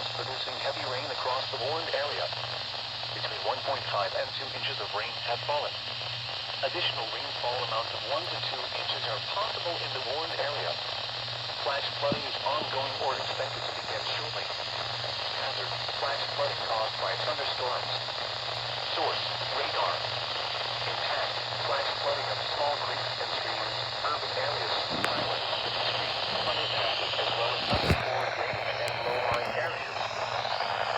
thunderstorms producing heavy rain across the warned area. Between 1.5 and 2 inches of rain have fallen. Additional rainfall amounts of 1 to 2 inches are possible in the warned area. Flash flooding is ongoing or expected to begin shortly. Hazard: flash flooding caused by thunderstorms. Source: radar. Impact: flash flooding of small creeks and streams, urban areas, highways, streets, underpasses, as well as other poor drainage and low-lying areas.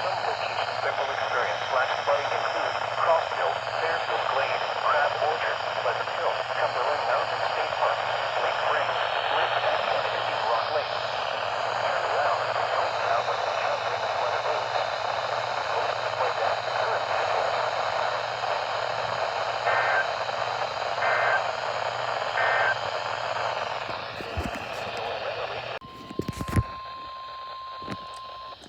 Some locations that will experience flash flooding include Crossville, Fairfield Glade, Crab Orchard, Pleasant Hill, Cumberland Mountain State Park, Lake Springs, Lake Tech, and Indian Rock Lake. Turn around, don't drown when encountering flooded roads. Most flood deaths occur in vehicles.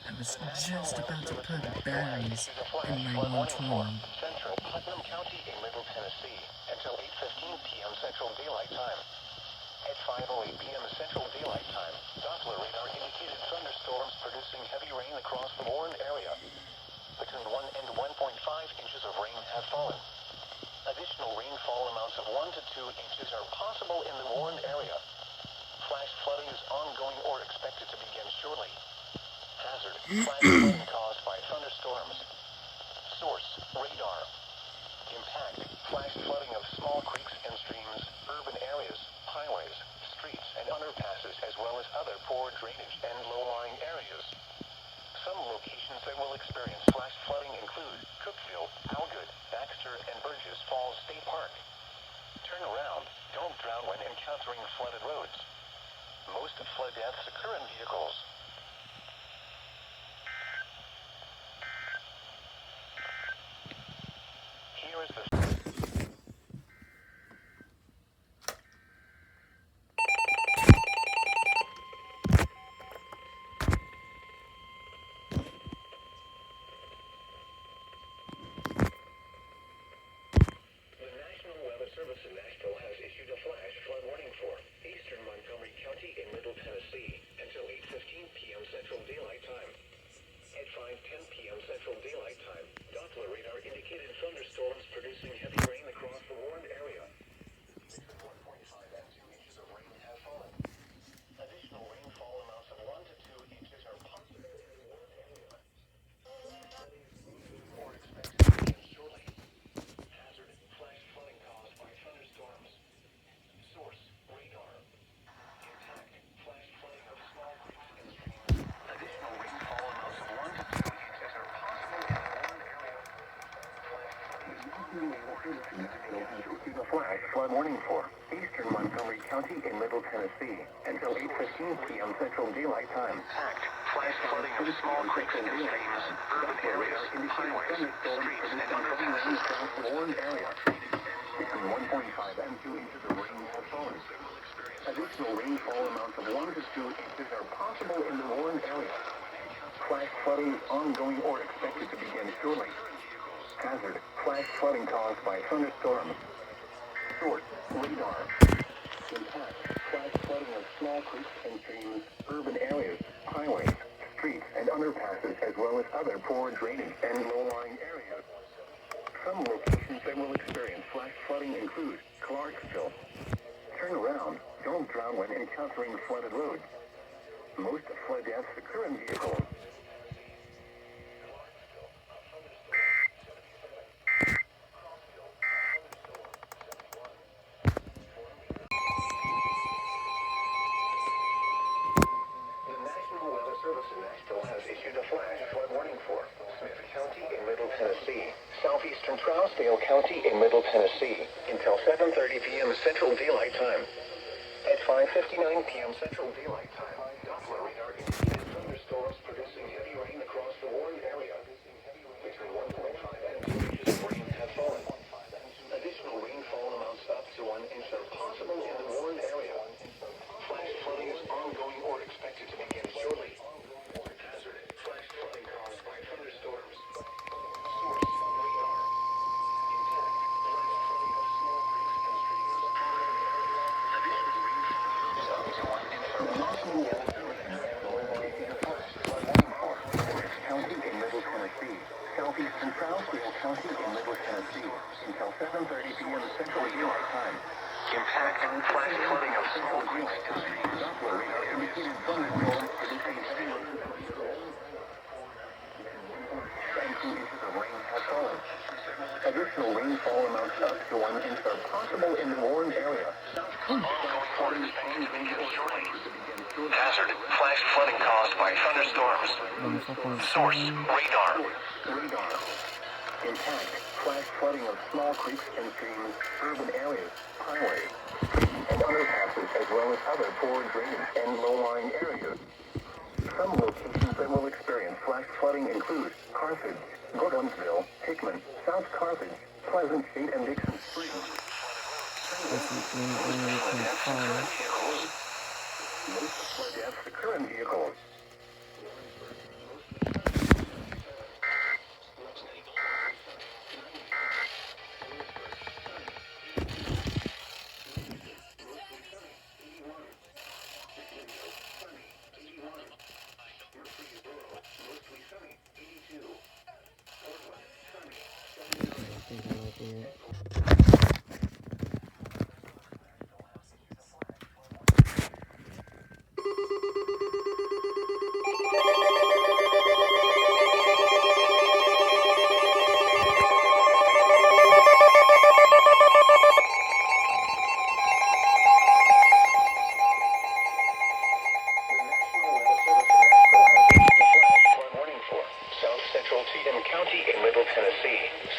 I was just about to put berries in my moratorium. Central Putnam County in Middle Tennessee until 8:15 p.m. Central Daylight Time. At 5:08 p.m. Central Daylight Time, Doppler radar indicated thunderstorms producing heavy rain across the warned area. Between 1 and 1.5 inches of rain have fallen. Additional rainfall amounts of 1 to 2 inches are possible in the warned area. Flash flooding is ongoing or expected to begin shortly. Hazard: flash flooding caused by thunderstorms. Source: radar. Impact: flash flooding of small creeks and streams, urban areas, highways, streets, and underpasses, as well as other poor drainage and low-lying areas. Some locations that will experience flash flooding include Cookeville, Algood, Baxter, and Burgess Falls State Park. Turn around, don't drown when encountering flooded roads. Most flood deaths occur in vehicles. Here is the National Weather Service in Nashville has issued a flash flood warning for eastern Montgomery County in Middle Tennessee until 8:15 p.m. Central Daylight Time. At 5:10 p.m. Central Daylight Time, Doppler radar indicated thunderstorms producing heavy rain across the warned area. Between 1.5 and 2 inches of rain have fallen. Additional rainfall amounts of 1 to 2 inches are possible in the warned area. Or expected to begin shortly. Hazard: flash flooding caused by thunderstorms. Source: radar. Impact: flash flooding of small creeks and streams. Additional rainfall amounts of 1 to 2 inches are possible in the warned area. Flash flooding is ongoing or expected to begin shortly. The flash flood warning for eastern Montgomery County in Middle Tennessee until 8:15 p.m. Central Daylight Time. Impact: flash flooding of small creeks and streams, urban areas, highways, streets, and underpasses across the warned area. Between 1.5 and 2 inches of rain have fallen. Additional rainfall amounts of 1 to 2 inches are possible in the warned area. Flash flooding is ongoing or expected to begin shortly. Hazard: flash flooding caused by thunderstorms. Source: radar. Impact: flash flooding of small creeks and streams, urban areas, highways, streets, and underpasses, as well as other poor drainage and low-lying areas. Some locations that will experience flash flooding include Clarksville. Turn around, don't drown when encountering flooded roads. Most flood deaths occur in vehicles. The National Weather Service in Nashville has issued a flash flood warning for Smith County in Middle Tennessee, southeastern Trousdale County in Middle Tennessee, until 7:30 p.m. Central Daylight Time. At 5:59 p.m. Central Daylight Time, Doppler radar indicated thunderstorms producing heavy rain across the warned area. Between 1.5 and 2 inches of rain have fallen. Additional rainfall amounts up to 1 inch are possible in the warned area. Flash flooding is ongoing or expected to begin shortly. Hazard: flash flooding caused by thunderstorms. Source: radar. Impact: flash flooding of small creeks and streams, urban areas. Additional rainfall amounts up to 1 inch are possible. Tennessee. Southeast and south, Will County in Middle Tennessee. Until 7:30 p.m. Central Daylight Time. Impact and flash flooding of small creeks and streams. Doppler radar indicated thunderstorms producing heavy rain. And 2 inches of rain have fallen. Additional rainfall amounts up to 1 inch are possible in the warned area. Hazard, flash flooding caused by thunderstorms. Source, radar. Impact, flash flooding of small creeks and streams, urban areas, highways, and underpasses, as well as other poor drainage and low-lying areas. Some locations that will experience flash flooding include Carthage, Gordonsville, Hickman, South Carthage, Pleasant State, and Dixon Springs. Most flood deaths occur in vehicles.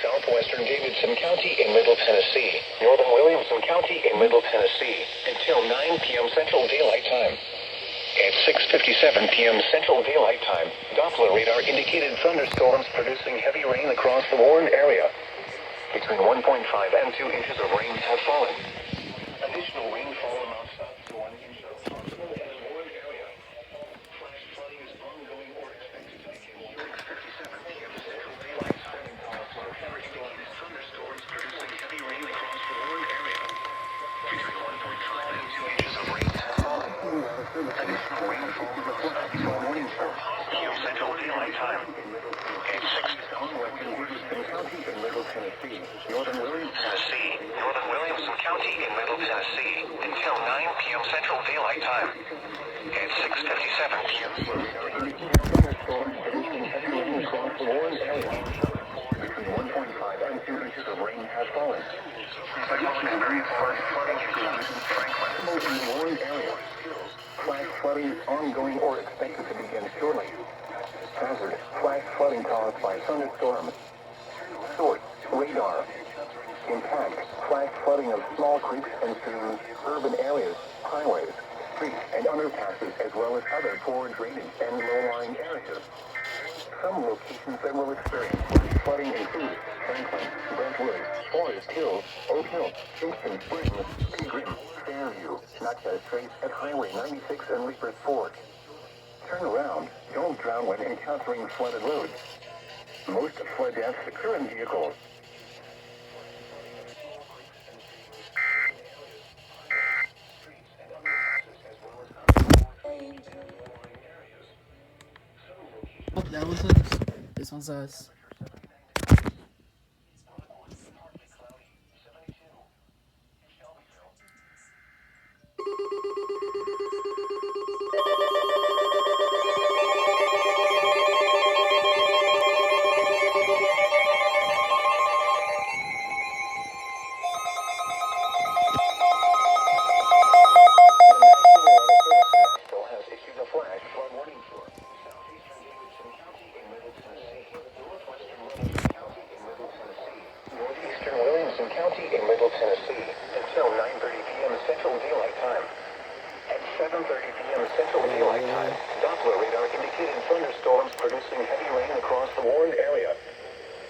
Southwestern Davidson County in Middle Tennessee, northern Williamson County in Middle Tennessee, until 9 p.m. Central Daylight Time. At 6:57 p.m. Central Daylight Time, Doppler radar indicated thunderstorms producing heavy rain across the warned area. Between 1.5 and 2 inches of rain have fallen. Additional rainfall amounts up to 1 inch of possible in the warned area. Flash flooding is ongoing or expected to begin 6:57 p.m. Central Daylight Time. Thunderstorms producing heavy rain across the warned area. Between 1.5 and 2 inches of rain have fallen. Additional rainfall amounts up to 1 inch of possible Central Daylight Time. At 6 Southwestern Davidson County in Middle Tennessee, northern Williamson County in Middle Tennessee, until 9 p.m. Central Daylight Time. At 6:57 p.m. Thunderstorms producing heavy rain across the warned area. Between 1.5 and 2 inches of rain has fallen. Additional flash flooding includes Franklin in the warned area. Flash flooding is ongoing or expected to begin shortly. Hazard, flash flooding caused by thunderstorms. Source, radar. Impact, flash flooding of small creeks and streams, urban areas, highways, streets, and underpasses, as well as other poor drainage and low-lying areas. Some locations that will experience flash flooding include Franklin, Brentwood, Forest Hills, Oak Hill, Kingston Springs, Pilgrim, Fairview, Nutcase Trace at Highway 96 and Reapers Fork. Turn around. Don't drown when encountering flooded roads. Most flood deaths occur in vehicles. Oh, that was us. This one's us. County in Middle Tennessee until 9:30 p.m. Central Daylight Time. At 7:30 p.m. Central Daylight Time, Doppler radar indicated thunderstorms producing heavy rain across the warned area.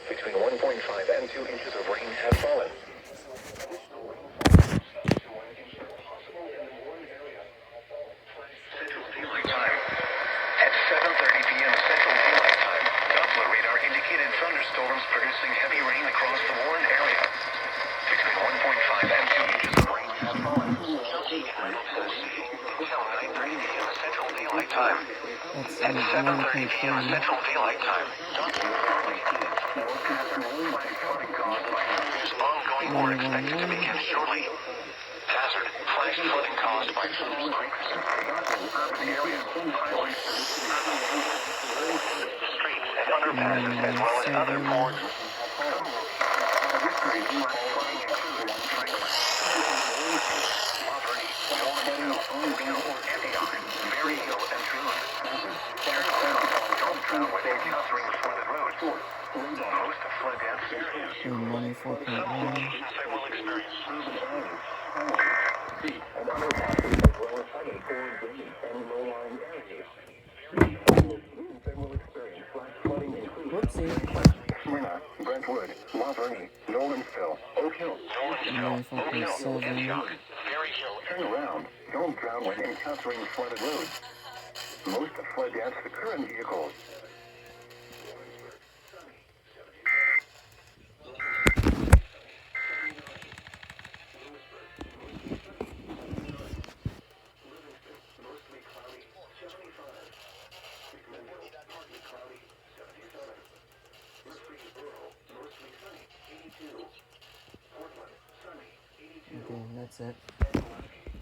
Between 1.5 and 2 inches of rain have fallen. Additional rainfall up to 1 inch are possible in the warned area. Central Daylight Time. At 7:30 p.m. Central Daylight Time, Doppler radar indicated thunderstorms producing heavy rain across the warned area. Between 1.5 and 2 inches of rain have fallen. County in Middle Tennessee until 9:30 p.m. Central Daylight Time. At 7:30 p.m. Central Daylight Time, Doppler radar flooding caused by ongoing work expected to begin shortly. Hazard, flash flooding caused by small creeks. Urban areas, highways, streets, and underpasses, as well as other ports. Money 4.1. Whoopsie. Smyrna, Brentwood, Laverne, Nolensville, Oak Hill, Money 4.7. Turn around. Don't drown when encountering flooded roads. Most flood deaths occur in vehicles. Okay, that's it.